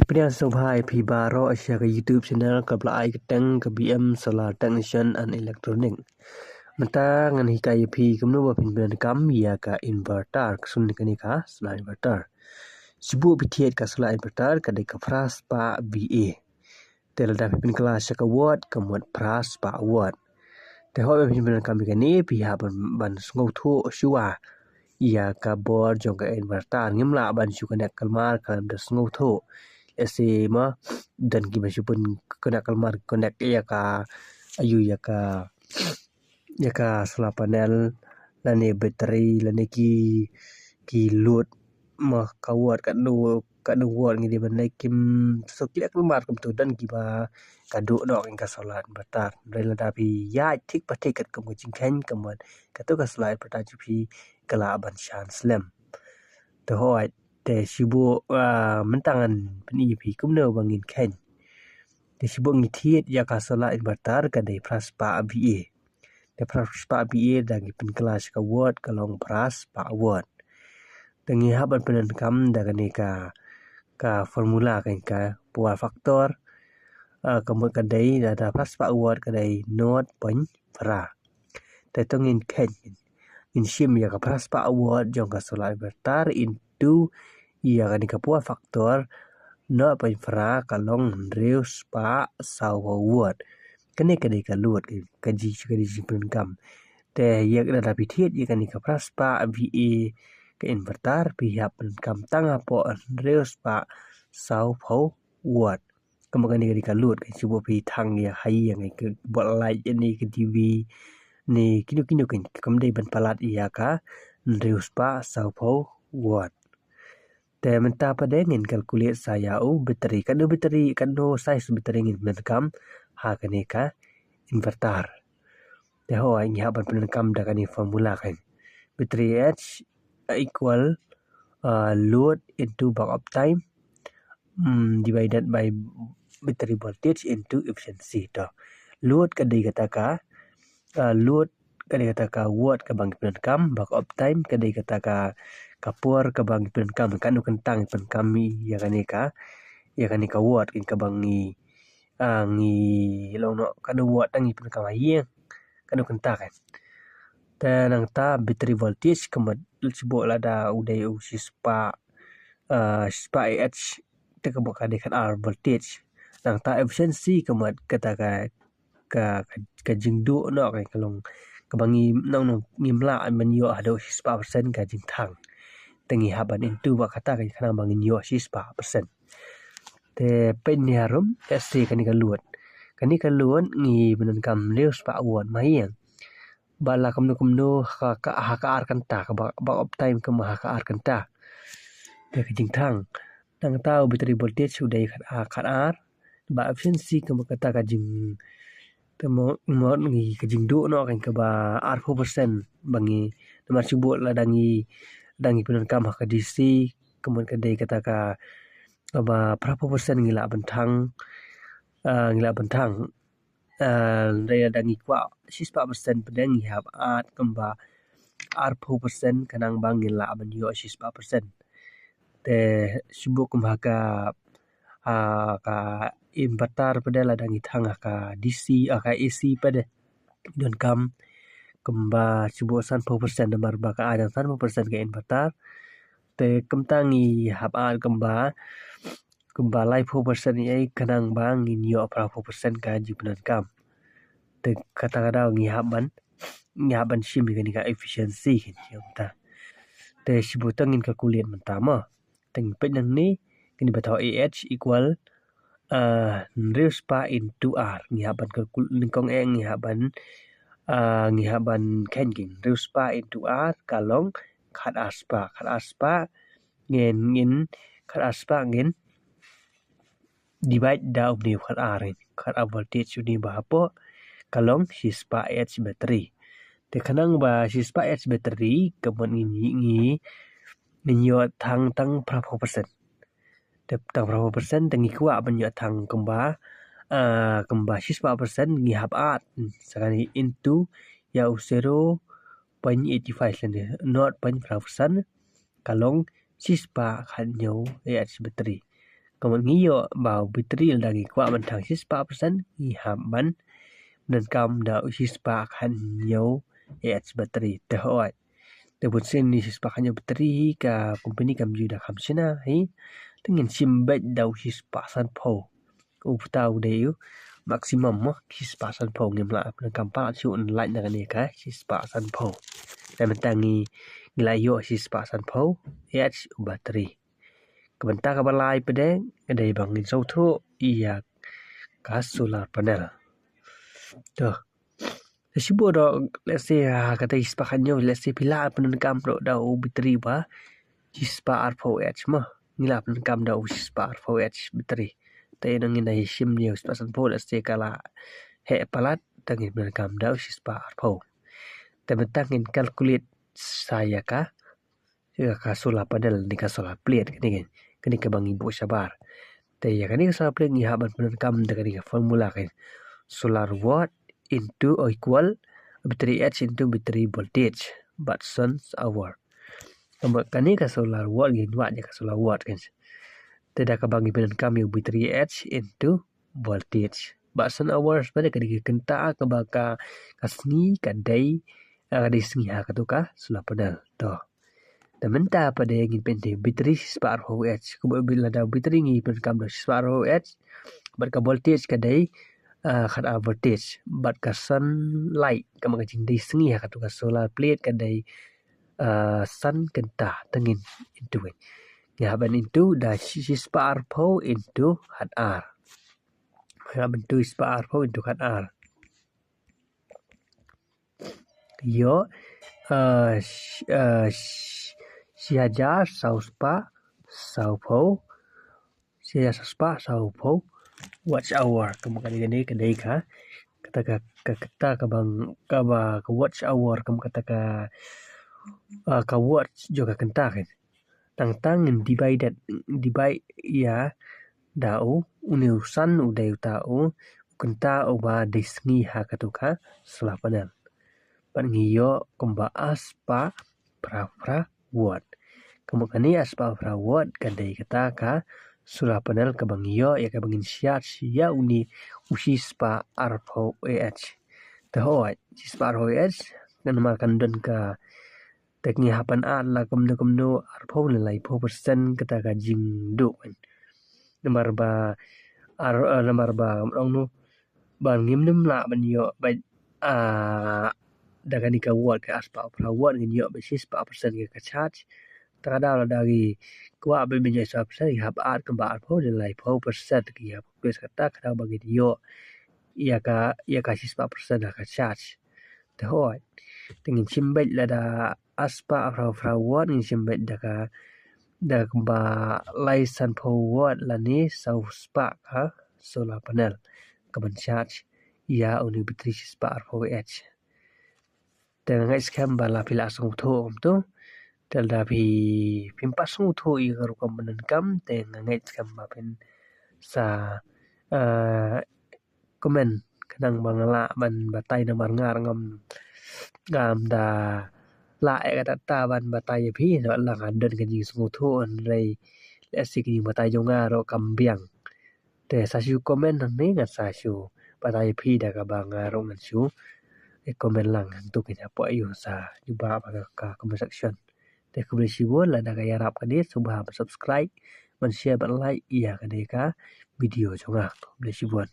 Pria Sobhai Pibaro Asia ke YouTube channel ke Belai Keteng ke BM Solar Technician and Electronic. Mata ngan hikai pi kemnu ba pin kam ya ka inverter sun ni ka solar inverter. Sibu pitiet ka solar inverter ka de ka pras pa BA. Tel da pin kelas ka watt kemuat pras pa watt. Te ho ba pin kam ni pi ha ban ngau thu shua. Ia ka board jong ka inverter ngimla ban shu ka kalmar kalam da ngau thu. SMA dan kita pun kena kalmar connect ya ka ayu ya ka solar panel lani bateri lani ki load mah kawat kat nu watt ngi ban kim so kila kalmar kum tu dan ki ba kadu dok ka solar inverter rela da pi ya tik patik kat kum jing khen kaman katu ka solar inverter pi kala ban shan slam to hoi te sibu mentangan peni pi kumno bangin ken te sibu ngithiet ya ka solar inverter ka de pras pa BA te pras pa BA dagi pen kelas ka watt ka long pras pa watt tengi haban penen kam daga ne ka formula ka power factor kamu ka dei da pras pa watt ka dei not pen fra te tongin ken in shim ya ka pras pa watt jong ka solar inverter into ia kan ka puan faktor no pa infra kalong reus pa sau watt kene kene ka luat ka ji pun kam te ye da pithiet ye kan ka pras pa VA ka inverter pi hap kam tanga po reus pa sau phau watt kam kan ka luat ka sibo pi thang ya hai yang ka bot light ni ka TV ni kinu kan kam dei ban palat ia ka reus pa sau phau watt te menta pada ngin kalkulit saya bateri kan do size bateri ngin menkam ha kaneka inverter te ho ai ha ban penkam da kan formula kan bateri H equal load into backup time divided by battery voltage into efficiency to load kadai kata ka load kadai kata ka watt ka bang penkam backup time kadai kata ka kapur ka bang penkam kan kentang penkam ya kan ka watt in ka bang ngi lono kan watt ngi penkam hieng kan kentang kan dan ta battery voltage kemat sebut lada udai sispa spa H te ka bukan kan R voltage dan ta efficiency kemat kata ka jingdu no kan kalong ka bangi nong ngimla menyo ado sispa persen ka jingthang tengi haban into ba kata kan kana bangin yo sispa persen te pen ni harum SC kan ka luat ngi benan kam leus pa won mahiyang bala kumno ka ar kan ta ba op time ka ma ka ar kan ta te ka jingthang tang tau battery voltage sudai kan ar ba efficiency ka kata ka jing temo ngi ka jingdu no kan ka ba ar 4% bangi nomor sebut la dangi penan kam ka DC kemudian ka dei kata ka ba berapa persen ngila bentang daya dangi kwa 6% pedang hab at kamba arpo persen kanang bang ngila ban yo 6% te sibuk kumbaga ka inverter pada la dangi thang ka DC ka AC pada don kam kamba sibuk 1% nomor ba ka ada 1% ka inverter te kemtangi hab at kamba lai 4% ni ai kanang bang in yo 4% ka jibunan kam te kata-kata ngi haban sim ka efficiency kan ta te sibutang in kalkulit mentama teng penang ni kini batau AH equal reus pa into R ngi haban kalkul kong ngi haban kenking reus pa into R kalong khat aspa ngin khat aspa ngin divide down ni khat R khat voltage ni ba po kalong sispa H battery te kanang ba sispa H battery kemun ngi yo thang berapa persen te tang berapa persen tengi kwa ban yo thang kemba sispa persen ngi hab at sakani into ya 0.85 lene 0.5% kalong sispa khanyo H battery Kamu ngiyo bau bateri lagi kuat mentang 4% ngihaban dan kam da usispa kan yo bateri tehoi debut sen ni sispa kan yo bateri ka company kam juda kam sina hi tengin simbet da usispa san po uptau de yu maksimum mo sispa san po ngimla kam pa chu online na ni ka sispa san po dan mentangi gilayo sispa san po bateri Kebentar ka balai pedeng kedai bangin sautu iya ka solar panel. Tuh. Sibo do let's say kata ispakanyo let's say pila penengkam do da bateri ba ispa R4H mah ngila penengkam da ispa R4H bateri. Tay nang ina sim ni ispa san po let's say kala he palat tangin penengkam da ispa R4. Tebentangin calculate saya ka solar panel ni ka solar plate kini ka bang ibu sabar tay kani solar plate ni haban penengkam da kani formula kan solar watt into equal battery H into battery voltage Wattson hour kani ka solar watt gin watt ka solar watt kan teda ka bang penengkam yung battery H into voltage Wattson hours pada kani kenta ka baka kasni kadai kadai ha ka tu ka solar panel to Tamenta pada yang penting bateri sispa ROH bila da bateri ngi penengkam da sispa ROH barka voltage kadai kan voltage bat ka sunlight kama ka jing dei sengi ka tu ka solar plate kadai sun kenta tengin into ya ban into da sispa R4 into hat R ya bentu sispa R4 into hat R yo siajar sauspa saupo siajar sauspa saupo watch hour kamu kani kadai ka kata ka bang ka ba ka watch hour kamu kata ka watch juga kenta kan tang divide ya dau uniusan udai tau kenta uba disngi ha katuka solar panel pan ngiyo kumba aspa pra watt kamu kani aspa pra watt kadai kata ka solar panel ka bangiyo ya ka bangin sia uni usispa R4H tehoi sispa R4H kan makan dan ka tekni hapan ala kumno R4 lai 4% kata ka jing do nomor ba ong no ban ngimnim la ban yo ba daga ni ka watt ka aspa pra watt ni yo ba sispa persen ka charge Takada la dari kuat berbeza 1% hab art ke bar po nilai 4% ki hab plus kata kada bagi dio ia ka 4% ka charge tehoi tingin simbet la da aspa fra ni simbet da ka da ba license po watt la ni sauspa ka solar panel ka ban charge ia uni bateri spa 4H dengan scam bala pila song tho tu Telda pi pimpas nguto i garukam menenkam te ngait kam mapen sa komen kadang bangala ban batai na marngar ngam da la kata ta ban batai pi no la ngaden kan jing nguto rei asik ni batai jonga ro kambiang te sa siu komen ni ngat sa siu batai pi da ka bangaro ngan siu komen lang tu kita po ayo sa juba ka comment section Te kubli sibol la da kaya rap ka dit subha subscribe man share ban like iya ka de ka video jonga kubli sibol